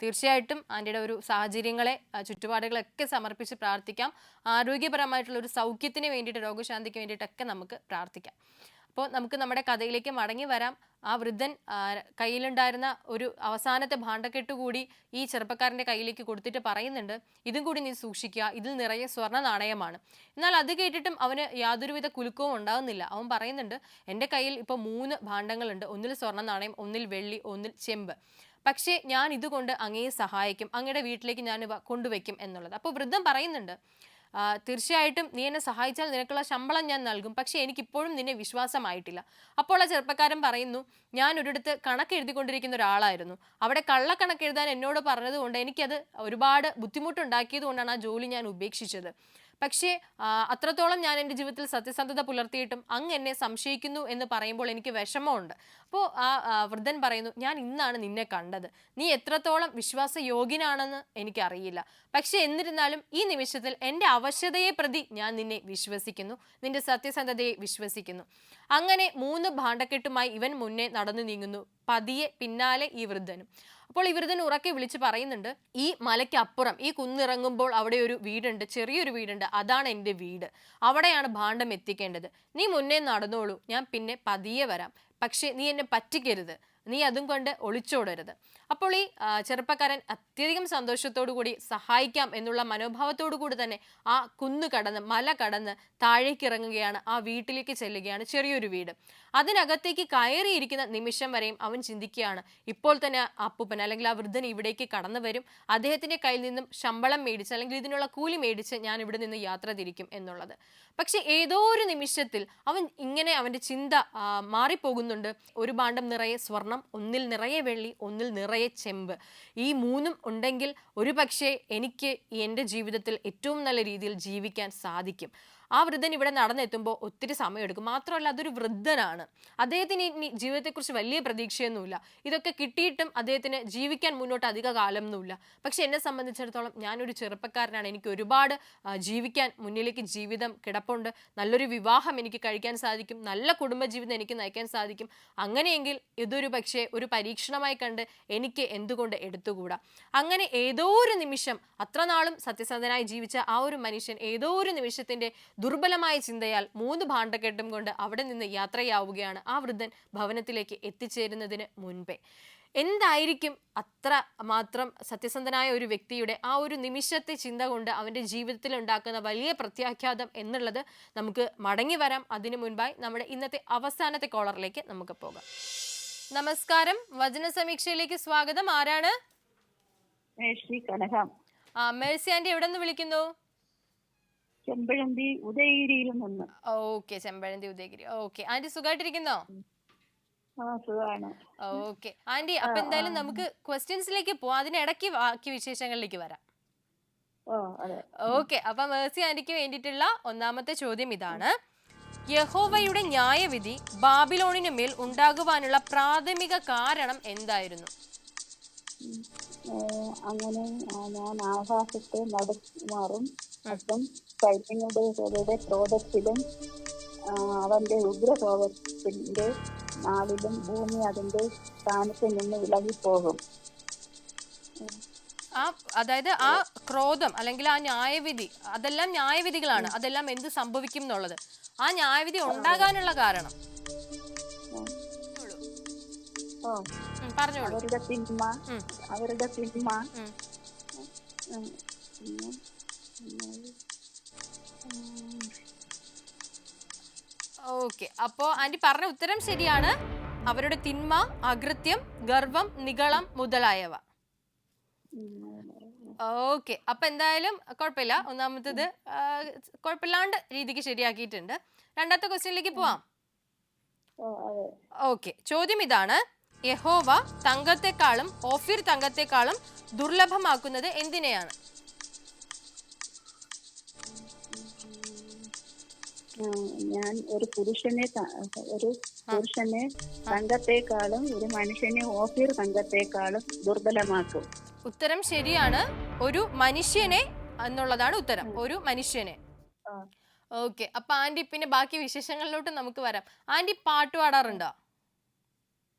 തീർച്ചയായിട്ടും ആൻറ്റിയുടെ ഒരു സാഹചര്യങ്ങളെ ചുറ്റുപാടുകളൊക്കെ സമർപ്പിച്ച് പ്രാർത്ഥിക്കാം. ആരോഗ്യപരമായിട്ടുള്ള ഒരു സൗഖ്യത്തിന് വേണ്ടിയിട്ട്, രോഗശാന്തിക്ക് വേണ്ടിയിട്ടൊക്കെ നമുക്ക് പ്രാർത്ഥിക്കാം. അപ്പോൾ നമുക്ക് നമ്മുടെ കഥയിലേക്ക് മടങ്ങി വരാം. ആ വൃദ്ധൻ കയ്യിലുണ്ടായിരുന്ന ഒരു അവസാനത്തെ ഭാണ്ഡക്കെട്ട് കൂടി ഈ ചെറുപ്പക്കാരൻ്റെ കയ്യിലേക്ക് കൊടുത്തിട്ട് പറയുന്നുണ്ട്, ഇതും കൂടി നീ സൂക്ഷിക്കുക, ഇതിൽ നിറയെ സ്വർണ്ണ നാണയമാണ്. എന്നാൽ അത് കേട്ടിട്ടും അവന് യാതൊരുവിധ കുലുക്കവും ഉണ്ടാകുന്നില്ല. അവൻ പറയുന്നുണ്ട്, എൻ്റെ കയ്യിൽ ഇപ്പോൾ 3 ഭാണ്ഡങ്ങളുണ്ട്, ഒന്നിൽ സ്വർണ്ണ നാണയം, ഒന്നിൽ വെള്ളി, ഒന്നിൽ ചെമ്പ്. പക്ഷേ ഞാൻ ഇതുകൊണ്ട് അങ്ങയെ സഹായിക്കും, അങ്ങയുടെ വീട്ടിലേക്ക് ഞാൻ കൊണ്ടുവയ്ക്കും എന്നുള്ളത്. അപ്പോൾ വൃദ്ധൻ പറയുന്നുണ്ട്, തീർച്ചയായിട്ടും നീ എന്നെ സഹായിച്ചാൽ നിനക്കുള്ള ശമ്പളം ഞാൻ നൽകും, പക്ഷേ എനിക്കിപ്പോഴും നിന്നെ വിശ്വാസമായിട്ടില്ല. അപ്പോൾ ആ ചെറുപ്പക്കാരൻ പറയുന്നു, ഞാൻ ഒരിടത്ത് കണക്ക് എഴുതിക്കൊണ്ടിരിക്കുന്ന ഒരാളായിരുന്നു, അവിടെ കള്ളക്കണക്ക് എഴുതാൻ എന്നോട് പറഞ്ഞതുകൊണ്ട് എനിക്കത് ഒരുപാട് ബുദ്ധിമുട്ടുണ്ടാക്കിയത് കൊണ്ടാണ് ആ ജോലി ഞാൻ ഉപേക്ഷിച്ചത്. പക്ഷേ അത്രത്തോളം ഞാൻ എൻ്റെ ജീവിതത്തിൽ സത്യസന്ധത പുലർത്തിയിട്ടും അങ്ങ് എന്നെ സംശയിക്കുന്നു എന്ന് പറയുമ്പോൾ എനിക്ക് വിഷമമുണ്ട്. അപ്പോൾ ആ വൃദ്ധൻ പറയുന്നു, ഞാൻ ഇന്നാണ് നിന്നെ കണ്ടത്, നീ എത്രത്തോളം വിശ്വാസയോഗ്യനാണെന്ന് എനിക്കറിയില്ല, പക്ഷെ എന്നിരുന്നാലും ഈ നിമിഷത്തിൽ എൻ്റെ അവശ്യതയെ പ്രതി ഞാൻ നിന്നെ വിശ്വസിക്കുന്നു, നിന്റെ സത്യസന്ധതയെ വിശ്വസിക്കുന്നു. അങ്ങനെ 3 ഭാണ്ഡക്കെട്ടുമായി ഇവൻ മുന്നേ നടന്നു നീങ്ങുന്നു, പതിയെ പിന്നാലെ ഈ വൃദ്ധനും. അപ്പോൾ ഈ വൃദ്ധൻ ഉറക്കെ വിളിച്ച് പറയുന്നുണ്ട്, ഈ മലയ്ക്കപ്പുറം, ഈ കുന്നിറങ്ങുമ്പോൾ അവിടെ ഒരു വീടുണ്ട്, ചെറിയൊരു വീടുണ്ട്, അതാണ് എൻ്റെ വീട്, അവിടെയാണ് ഭാണ്ഡം എത്തിക്കേണ്ടത്. നീ മുന്നേ നടന്നോളൂ, ഞാൻ പിന്നെ പതിയെ വരാം, പക്ഷേ നീ എന്നെ പറ്റിക്കരുത്, നീ അതും കൊണ്ട് ഒളിച്ചോടരുത്. അപ്പോൾ ഈ ചെറുപ്പക്കാരൻ അത്യധികം സന്തോഷത്തോടു കൂടി സഹായിക്കാം എന്നുള്ള മനോഭാവത്തോടു കൂടി തന്നെ ആ കുന്ന് കടന്ന്, മല കടന്ന് താഴേക്ക് ഇറങ്ങുകയാണ്, ആ വീട്ടിലേക്ക് ചെല്ലുകയാണ്, ചെറിയൊരു വീട്. അതിനകത്തേക്ക് കയറിയിരിക്കുന്ന നിമിഷം വരെയും അവൻ ചിന്തിക്കുകയാണ്, ഇപ്പോൾ തന്നെ അപ്പൂപ്പൻ അല്ലെങ്കിൽ ആ വൃദ്ധൻ ഇവിടേക്ക് കടന്നു വരും, അദ്ദേഹത്തിൻ്റെ കയ്യിൽ നിന്നും ശമ്പളം മേടിച്ച് അല്ലെങ്കിൽ ഇതിനുള്ള കൂലി മേടിച്ച് ഞാൻ ഇവിടെ നിന്ന് യാത്ര തിരിക്കും എന്നുള്ളത്. പക്ഷെ ഏതോ ഒരു നിമിഷത്തിൽ അവൻ്റെ ചിന്ത മാറിപ്പോകുന്നുണ്ട്. ഒരു ഭാണ്ഡം നിറയെ സ്വർണം, ഒന്നിൽ നിറയെ വെള്ളി, ഒന്നിൽ നിറയെ ചെമ്പ്, ഈ 3 ഉണ്ടെങ്കിൽ ഒരു പക്ഷേ എനിക്ക് എൻ്റെ ജീവിതത്തിൽ ഏറ്റവും നല്ല രീതിയിൽ ജീവിക്കാൻ സാധിക്കും. ആ വൃദ്ധൻ ഇവിടെ നടന്നെത്തുമ്പോൾ ഒത്തിരി സമയമെടുക്കും. മാത്രമല്ല അതൊരു വൃദ്ധനാണ്, അദ്ദേഹത്തിന് ഇനി ജീവിതത്തെക്കുറിച്ച് വലിയ പ്രതീക്ഷയൊന്നുമില്ല. ഇതൊക്കെ കിട്ടിയിട്ടും അദ്ദേഹത്തിന് ജീവിക്കാൻ മുന്നോട്ട് അധിക കാലമൊന്നുമില്ല. പക്ഷെ എന്നെ സംബന്ധിച്ചിടത്തോളം ഞാനൊരു ചെറുപ്പക്കാരനാണ്, എനിക്ക് ഒരുപാട് ജീവിക്കാൻ മുന്നിലേക്ക് ജീവിതം കിടപ്പുണ്ട്, നല്ലൊരു വിവാഹം എനിക്ക് കഴിക്കാൻ സാധിക്കും, നല്ല കുടുംബജീവിതം എനിക്ക് നയിക്കാൻ സാധിക്കും. അങ്ങനെയെങ്കിൽ ഇതൊരു പക്ഷേ ഒരു പരീക്ഷണമായി കണ്ട് എനിക്ക് എന്തുകൊണ്ട് എടുത്തുകൂടാ. അങ്ങനെ ഏതോ ഒരു നിമിഷം, അത്ര നാളും സത്യസന്ധനായി ജീവിച്ച ആ ഒരു മനുഷ്യൻ ഏതോ ഒരു നിമിഷത്തിൻ്റെ ദുർബലമായ ചിന്തയാൽ 3 ഭാണ്ഡക്കെട്ടും കൊണ്ട് അവിടെ നിന്ന് യാത്രയാവുകയാണ് ആ വൃദ്ധൻ ഭവനത്തിലേക്ക് എത്തിച്ചേരുന്നതിന് മുൻപേ. എന്തായിരിക്കും അത്ര മാത്രം സത്യസന്ധനായ ഒരു വ്യക്തിയുടെ ആ ഒരു നിമിഷത്തെ ചിന്ത കൊണ്ട് അവൻ്റെ ജീവിതത്തിൽ ഉണ്ടാക്കുന്ന വലിയ പ്രത്യാഘാതം എന്നുള്ളത് നമുക്ക് മടങ്ങി വരാം. അതിനു മുൻപായി നമ്മുടെ ഇന്നത്തെ അവസാനത്തെ കോളറിലേക്ക് നമുക്ക് പോകാം. നമസ്കാരം, വചന സമീക്ഷയിലേക്ക് സ്വാഗതം. ആരാണ്? മേഴ്സി ആന്റി, എവിടെ നിന്ന് വിളിക്കുന്നു? ചെമ്പഴന്തി ഉദയഗിരിയിൽ നിന്ന്. Okay, Chempazhanthi Udayagiri. Okay aunty, സുഖമായിട്ടിരിക്കുന്നോ? സുഖമാണ്. ഓക്കെ ആന്റി, അപ്പൊ എന്തായാലും നമുക്ക് ക്വസ്റ്റ്യൻസിലേക്ക് പോവാം, അതിനിടയ്ക്ക് ബാക്കി വിശേഷങ്ങളിലേക്ക് വരാം. ഓക്കെ, അപ്പൊ മേഴ്സി ആന്റിക്ക് വേണ്ടിയിട്ടുള്ള ഒന്നാമത്തെ ചോദ്യം ഇതാണ്: യഹോവയുടെ ന്യായവിധി ബാബിലോണിന് മേൽ ഉണ്ടാകുവാനുള്ള പ്രാഥമിക കാരണം എന്തായിരുന്നു? അങ്ങനെ ഞാൻ ആകാശത്തെ നടുമാറും അപ്പം സൈന്യങ്ങളുടെ ക്രോധത്തിലും അവന്റെ ഉഗ്രകോപത്തിന്റെ നാളിലും ഭൂമി അതിന്റെ സ്ഥാനത്ത് നിന്ന് വിലകിപ്പോകും. അതായത് ആ ക്രോധം അല്ലെങ്കിൽ ആ ന്യായവിധി, അതെല്ലാം ന്യായവിധികളാണ്, അതെല്ലാം എന്ത് സംഭവിക്കും എന്നുള്ളത്. ആ ന്യായവിധി ഉണ്ടാകാനുള്ള കാരണം പറഞ്ഞോളൂ. അവരുടെ തിന്മ ഓക്കെ, അപ്പോ ആന്റി പറഞ്ഞ ഉത്തരം ശരിയാണ്. അവരുടെ തിന്മ, അകൃത്യം, ഗർവം, നിഗളം മുതലായവ. ഓക്കെ, അപ്പൊ എന്തായാലും കുഴപ്പമില്ല. ഒന്നാമത്തത് കുഴപ്പമില്ലാണ്ട് രീതിക്ക് ശരിയാക്കിയിട്ടുണ്ട്. രണ്ടാമത്തെ ക്വസ്റ്റ്യനിലേക്ക് പോവാം. അതെ. ഓക്കെ, ചോദ്യം ഇതാണ്: യഹോവ തങ്കത്തെക്കാളും ഓഫീർ തങ്കത്തെക്കാളും ദുർലഭമാക്കുന്നത് എന്തിനെയാണ്? ഞാൻ ഒരു പുരുഷനെ തങ്കത്തെക്കാളും ഒരു മനുഷ്യനെ ഓഫീർ തങ്കത്തെക്കാളും ദുർബലമാക്കും. ഉത്തരം ശരിയാണ്. ഒരു മനുഷ്യനെ എന്നുള്ളതാണ് ഉത്തരം. ഒരു മനുഷ്യനെ. ഓക്കെ, അപ്പൊ ആന്റി പിന്നെ ബാക്കി വിശേഷങ്ങളിലോട്ട് നമുക്ക് വരാം. ആന്റി പാട്ട് പാടാറുണ്ടോ?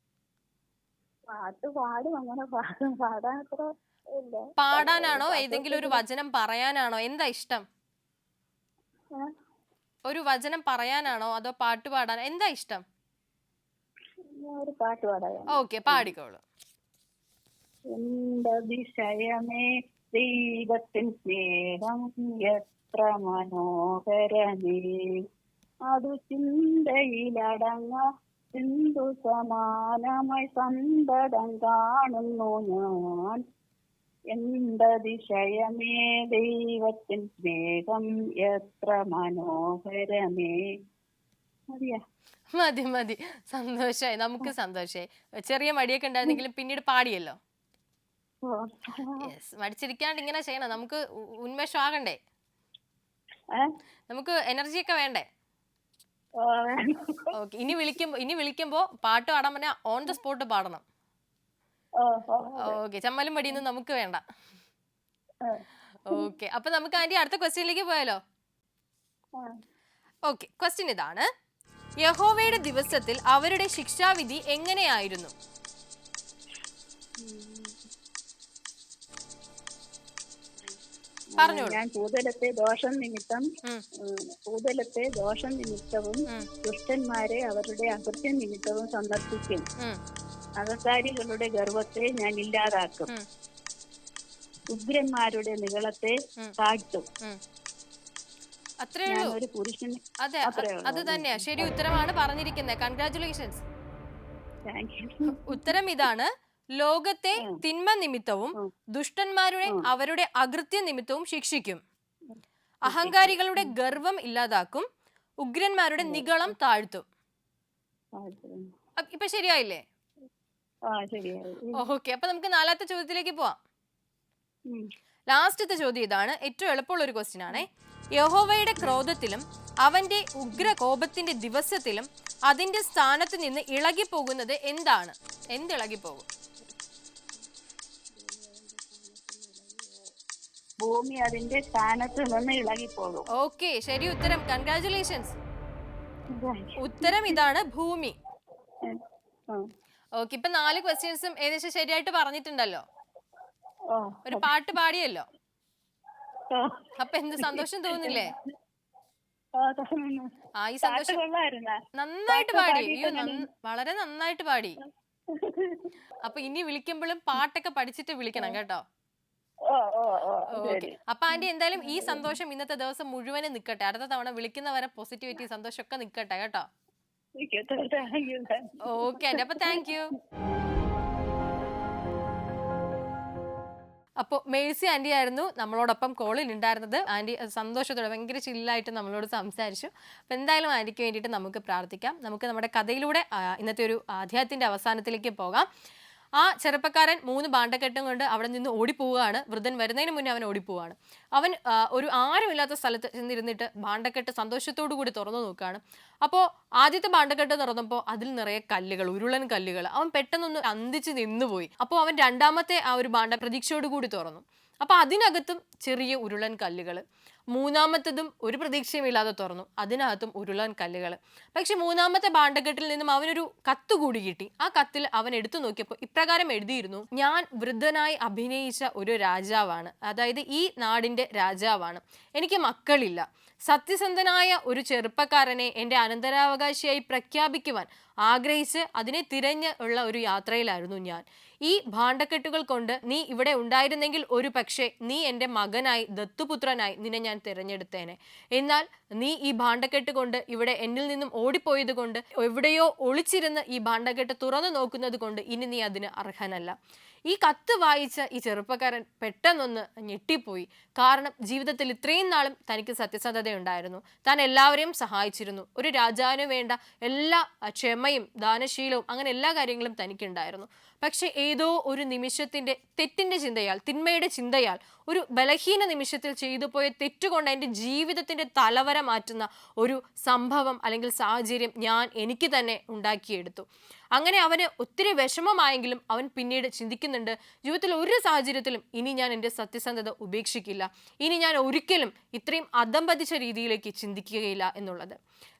പാട്ട് പാടും, അങ്ങനെ പാടാൻ അത്ര ഇല്ല. പാടാനാണോ ഏതെങ്കിലും ഒരു വചനം പറയാനാണോ? എന്താ ഇഷ്ടം? ഒരു വചനം പറയാനാണോ അതോ പാട്ട് പാടാൻ എന്താ ഇഷ്ടം? ഒരു പാട്ട് പാടാം. ഓക്കെ, പാടിക്കോളൂ. എന്തതിശയമേ ദൈവത്തിൻ സ്നേഹം എത്ര മനോഹരമേ, അതു ചിന്തയിലടങ്ങ സിന്ധു സമാനമായി സന്തതം കാണുന്നു ഞാൻ. എന്തതിശയമേ ദൈവത്തിൻ സ്നേഹം എത്ര മനോഹരമേ. മതിയാ? മതി മതി, സന്തോഷായി, നമുക്ക് സന്തോഷായി. ചെറിയ മടിയൊക്കെ ഉണ്ടായിരുന്നെങ്കിലും പിന്നീട് പാടിയല്ലോ. യെസ്, മടിച്ചിരിക്കാണ്ട് ഇങ്ങനെ ചെയ്യണം. നമുക്ക് ഉന്മേഷം ആകണ്ടേ? നമുക്ക് എനർജി ഒക്കെ വേണ്ടേ? ഓക്കെ, ഇനി വിളിക്കുമ്പോ പാട്ട് പാടാൻ പറഞ്ഞാൽ ഓൺ ദ സ്പോട്ട് പാടണം. ഓക്കെ, ചമ്മലും മടിയൊന്നും നമുക്ക് വേണ്ട. ഓക്കെ, അപ്പൊ നമുക്ക് ആന്റി അടുത്ത ക്വസ്റ്റ്യനിലേക്ക് പോയാലോ? ഓക്കെ, ക്വസ്റ്റ്യൻ ഇതാണ്: യഹോവയുടെ ദിവസത്തിൽ അവരുടെ ശിക്ഷാവിധി എങ്ങനെയായിരുന്നു? ഞാൻ ഭൂതലത്തെ ദോഷം നിമിത്തവും ദുഷ്ടന്മാരെ അവരുടെ അകൃത്യം നിമിത്തവും സന്ദർശിക്കും. അകക്കാരികളുടെ ഗർവത്തെ ഞാൻ ഇല്ലാതാക്കും. ഉഗ്രന്മാരുടെ നികളത്തെ താഴ്ത്തും. അത്രേ ഉള്ളൂ. ഒരു പുരുഷന്. അതെ, അത് തന്നെയാ ശരി ഉത്തരമാണ് പറഞ്ഞിരിക്കുന്നത്. കൺഗ്രാറ്റുലേഷൻസ്. ഉത്തരം ഇതാണ്: ലോകത്തെ തിന്മ നിമിത്തവും ദുഷ്ടന്മാരുടെ അവരുടെ അകൃത്യ നിമിത്തവും ശിക്ഷിക്കും. അഹങ്കാരികളുടെ ഗർവം ഇല്ലാതാക്കും. ഉഗ്രന്മാരുടെ നിഗളം താഴ്ത്തും. ഇപ്പൊ ശരിയായില്ലേ? ഓക്കെ, അപ്പൊ നമുക്ക് നാലാമത്തെ ചോദ്യത്തിലേക്ക് പോവാം. ലാസ്റ്റത്തെ ചോദ്യം ഇതാണ്, ഏറ്റവും എളുപ്പമുള്ള ഒരു ക്വസ്റ്റ്യൻ ആണ്. യഹോവയുടെ ക്രോധത്തിലും അവന്റെ ഉഗ്ര കോപത്തിന്റെ ദിവസത്തിലും അതിന്റെ സ്ഥാനത്ത് നിന്ന് ഇളകിപ്പോകുന്നത് എന്താണ്? എന്തിളകിപ്പോകും? ഭൂമി അതിന്റെ സ്ഥാനത്ത് നിന്ന് ഇളകിപ്പോകും. ഓക്കെ, ശരി ഉത്തരം. കൺഗ്രാറ്റുലേഷൻസ്. ഉത്തരം ഇതാണ്, ഭൂമി. ഓക്കെ, ഇപ്പൊ 4 ക്വസ്റ്റ്യൻസും ഏകദേശം ശരിയായിട്ട് പറഞ്ഞിട്ടുണ്ടല്ലോ. ഒരു പാട്ട് പാടിയല്ലോ. അപ്പൊ എന്ത് സന്തോഷം തോന്നില്ലേ? ഈ സന്തോഷം നന്നായിട്ട് പാടി. വളരെ നന്നായിട്ട് പാടി. അപ്പൊ ഇനി വിളിക്കുമ്പോഴും പാട്ടൊക്കെ പഠിച്ചിട്ട് വിളിക്കണം കേട്ടോ. ഓക്കെ, അപ്പൊ ആന്റി എന്തായാലും ഈ സന്തോഷം ഇന്നത്തെ ദിവസം മുഴുവനും നിക്കട്ടെ. അടുത്ത തവണ വിളിക്കുന്നവരെ പോസിറ്റിവിറ്റി സന്തോഷമൊക്കെ നിക്കട്ടെ കേട്ടോ. ഓക്കെ ആന്റി, അപ്പൊ താങ്ക് യു. അപ്പോൾ മേഴ്സി ആന്റി ആയിരുന്നു നമ്മളോടൊപ്പം കോളിൽ ഉണ്ടായിരുന്നത്. ആന്റി സന്തോഷത്തോടെ ഭയങ്കര ചില്ലായിട്ട് നമ്മളോട് സംസാരിച്ചു. അപ്പോൾ എന്തായാലും ആന്റിക്ക് വേണ്ടിയിട്ട് നമുക്ക് പ്രാർത്ഥിക്കാം. നമുക്ക് നമ്മുടെ കഥയിലൂടെ ഇന്നത്തെ ഒരു അധ്യായത്തിന്റെ അവസാനത്തിലേക്ക് പോകാം. ആ ചെറുപ്പക്കാരൻ 3 ഭാണ്ഡക്കെട്ടും കൊണ്ട് അവിടെ നിന്ന് ഓടിപ്പോവുകയാണ്. വൃദ്ധൻ വരുന്നതിന് മുന്നേ അവൻ ഓടിപ്പോവാണ്. അവൻ ഒരു ആരുമില്ലാത്ത സ്ഥലത്ത് ചെന്നിരുന്നിട്ട് ഭാണ്ഡക്കെട്ട് സന്തോഷത്തോടു കൂടി തുറന്നു നോക്കുകയാണ്. അപ്പോൾ ആദ്യത്തെ ഭാണ്ഡക്കെട്ട് തുറന്നപ്പോൾ അതിൽ നിറയെ കല്ലുകൾ, ഉരുളൻ കല്ലുകൾ. അവൻ പെട്ടെന്നൊന്ന് അന്തിച്ച് നിന്നുപോയി. അപ്പോൾ അവൻ രണ്ടാമത്തെ ആ ഒരു ഭാണ്ഡ പ്രതീക്ഷയോടുകൂടി തുറന്നു. അപ്പോൾ അതിനകത്തും ചെറിയ ഉരുളൻ കല്ലുകൾ. മൂന്നാമത്തതും ഒരു പ്രതീക്ഷയുമില്ലാതെ തുറന്നു. അതിനകത്തും ഉരുളൻ കല്ലുകൾ. പക്ഷെ മൂന്നാമത്തെ ഭാണ്ഡക്കെട്ടിൽ നിന്നും അവനൊരു കത്ത് കൂടി കിട്ടി. ആ കത്തിൽ അവൻ എടുത്തു നോക്കിയപ്പോൾ ഇപ്രകാരം എഴുതിയിരുന്നു: ഞാൻ വൃദ്ധനായി അഭിനയിച്ച ഒരു രാജാവാണ്, അതായത് ഈ നാടിൻ്റെ രാജാവാണ്. എനിക്ക് മക്കളില്ല. സത്യസന്ധനായ ഒരു ചെറുപ്പക്കാരനെ എൻ്റെ അനന്തരാവകാശിയായി പ്രഖ്യാപിക്കുവാൻ ആഗ്രഹിച്ച് അതിനെ തിരഞ്ഞ് ഉള്ള ഒരു യാത്രയിലായിരുന്നു ഞാൻ. ഈ ഭാണ്ഡക്കെട്ടുകൾ കൊണ്ട് നീ ഇവിടെ ഉണ്ടായിരുന്നെങ്കിൽ ഒരു പക്ഷേ നീ എൻ്റെ മകനായി, ദത്തുപുത്രനായി നിന്നെ ഞാൻ ഞാൻ തിരഞ്ഞെടുത്തേനെ. എന്നാൽ നീ ഈ ഭാണ്ഡക്കെട്ട് കൊണ്ട് ഇവിടെ എന്നിൽ നിന്നും ഓടിപ്പോയത് കൊണ്ട്, എവിടെയോ ഒളിച്ചിരുന്ന് ഈ ഭാണ്ഡക്കെട്ട് തുറന്നു നോക്കുന്നത് കൊണ്ട് ഇനി നീ അതിന് അർഹനല്ല. ഈ കത്ത് വായിച്ച ഈ ചെറുപ്പക്കാരൻ പെട്ടെന്നൊന്ന് ഞെട്ടിപ്പോയി. കാരണം ജീവിതത്തിൽ ഇത്രയും നാളും തനിക്ക് സത്യസന്ധതയുണ്ടായിരുന്നു, താൻ എല്ലാവരെയും സഹായിച്ചിരുന്നു, ഒരു രാജാവിന് വേണ്ട എല്ലാ ക്ഷമയും ദാനശീലവും അങ്ങനെ എല്ലാ കാര്യങ്ങളും തനിക്കുണ്ടായിരുന്നു. പക്ഷെ ഏതോ ഒരു നിമിഷത്തിന്റെ തെറ്റിന്റെ ചിന്തയാൽ, തിന്മയുടെ ചിന്തയാൽ, ഒരു ബലഹീന നിമിഷത്തിൽ ചെയ്തു പോയ തെറ്റുകൊണ്ട് എൻ്റെ ജീവിതത്തിന്റെ തലവര മാറ്റുന്ന ഒരു സംഭവം അല്ലെങ്കിൽ സാഹചര്യം എനിക്ക് തന്നെ ഉണ്ടാക്കിയെടുത്തു. അങ്ങനെ അവന് ഒത്തിരി വിഷമമായെങ്കിലും അവൻ പിന്നീട് ചിന്തിക്കുന്നുണ്ട്, ജീവിതത്തിൽ ഒരു സാഹചര്യത്തിലും ഇനി ഞാൻ എൻ്റെ സത്യസന്ധത ഉപേക്ഷിക്കില്ല, ഇനി ഞാൻ ഒരിക്കലും ഇത്രയും അധംപതിച്ച രീതിയിലേക്ക് ചിന്തിക്കുകയില്ല എന്നുള്ളത്.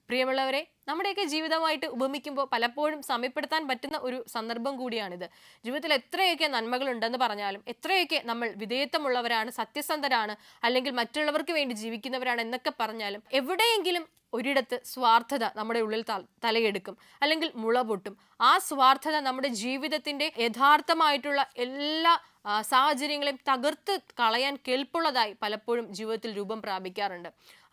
പ്രിയമുള്ളവരെ, നമ്മുടെയൊക്കെ ജീവിതമായിട്ട് ഉപമിക്കുമ്പോൾ പലപ്പോഴും സമയപ്പെടുത്താൻ പറ്റുന്ന ഒരു സന്ദർഭം കൂടിയാണിത്. ജീവിതത്തിൽ എത്രയൊക്കെ നന്മകളുണ്ടെന്ന് പറഞ്ഞാലും, എത്രയൊക്കെ നമ്മൾ വിധേയത്വമുള്ളവരാണ്, സത്യസന്ധരാണ്, അല്ലെങ്കിൽ മറ്റുള്ളവർക്ക് വേണ്ടി ജീവിക്കുന്നവരാണ് എന്നൊക്കെ പറഞ്ഞാലും എവിടെയെങ്കിലും ഒരിടത്ത് സ്വാർത്ഥത നമ്മുടെ ഉള്ളിൽ തലയെടുക്കും, അല്ലെങ്കിൽ മുള പൊട്ടും. ആ സ്വാർത്ഥത നമ്മുടെ ജീവിതത്തിന്റെ യഥാർത്ഥമായിട്ടുള്ള എല്ലാ സാഹചര്യങ്ങളെയും തകർത്ത് കളയാൻ കെൽപ്പുള്ളതായി പലപ്പോഴും ജീവിതത്തിൽ രൂപം പ്രാപിക്കാറുണ്ട്.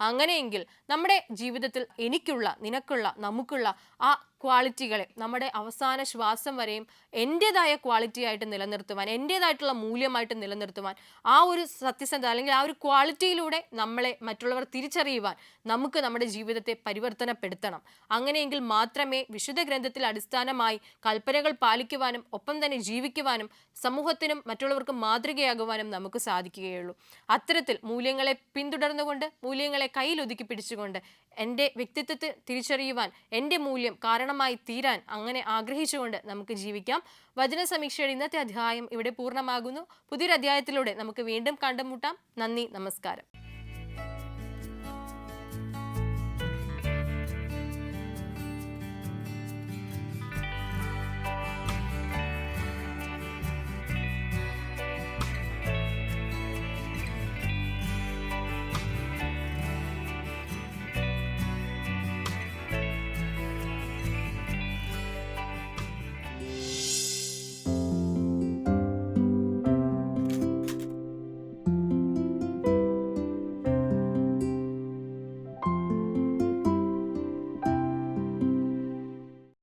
അങ്ങനെയെങ്കിൽ നമ്മുടെ ജീവിതത്തിൽ എനിക്കുള്ള, നിനക്കുള്ള, നമുക്കുള്ള ആ ക്വാളിറ്റികളെ നമ്മുടെ അവസാന ശ്വാസം വരെയും എൻ്റെതായ ക്വാളിറ്റി ആയിട്ട് നിലനിർത്തുവാൻ, എൻ്റെതായിട്ടുള്ള മൂല്യമായിട്ട് നിലനിർത്തുവാൻ, ആ ഒരു സത്യസന്ധത അല്ലെങ്കിൽ ആ ഒരു ക്വാളിറ്റിയിലൂടെ നമ്മളെ മറ്റുള്ളവർ തിരിച്ചറിയുവാൻ നമുക്ക് നമ്മുടെ ജീവിതത്തെ പരിവർത്തനപ്പെടുത്തണം. അങ്ങനെയെങ്കിൽ മാത്രമേ വിശുദ്ധ ഗ്രന്ഥത്തിൽ അടിസ്ഥാനമായി കൽപ്പനകൾ പാലിക്കുവാനും ഒപ്പം തന്നെ ജീവിക്കുവാനും സമൂഹത്തിനും മറ്റുള്ളവർക്കും മാതൃകയാകുവാനും നമുക്ക് സാധിക്കുകയുള്ളൂ. അത്തരത്തിൽ മൂല്യങ്ങളെ പിന്തുടർന്നുകൊണ്ട്, മൂല്യങ്ങളെ കയ്യിലൊതുക്കി പിടിച്ചുകൊണ്ട് എൻ്റെ വ്യക്തിത്വത്തെ തിരിച്ചറിയുവാൻ, എൻ്റെ മൂല്യം കാരണമായി തീരാൻ അങ്ങനെ ആഗ്രഹിച്ചുകൊണ്ട് നമുക്ക് ജീവിക്കാം. വചന സമീക്ഷയുടെ ഇന്നത്തെ അധ്യായം ഇവിടെ പൂർണ്ണമാകുന്നു. പുതിയൊരു അധ്യായത്തിലൂടെ നമുക്ക് വീണ്ടും കണ്ടുമുട്ടാം. നന്ദി, നമസ്കാരം.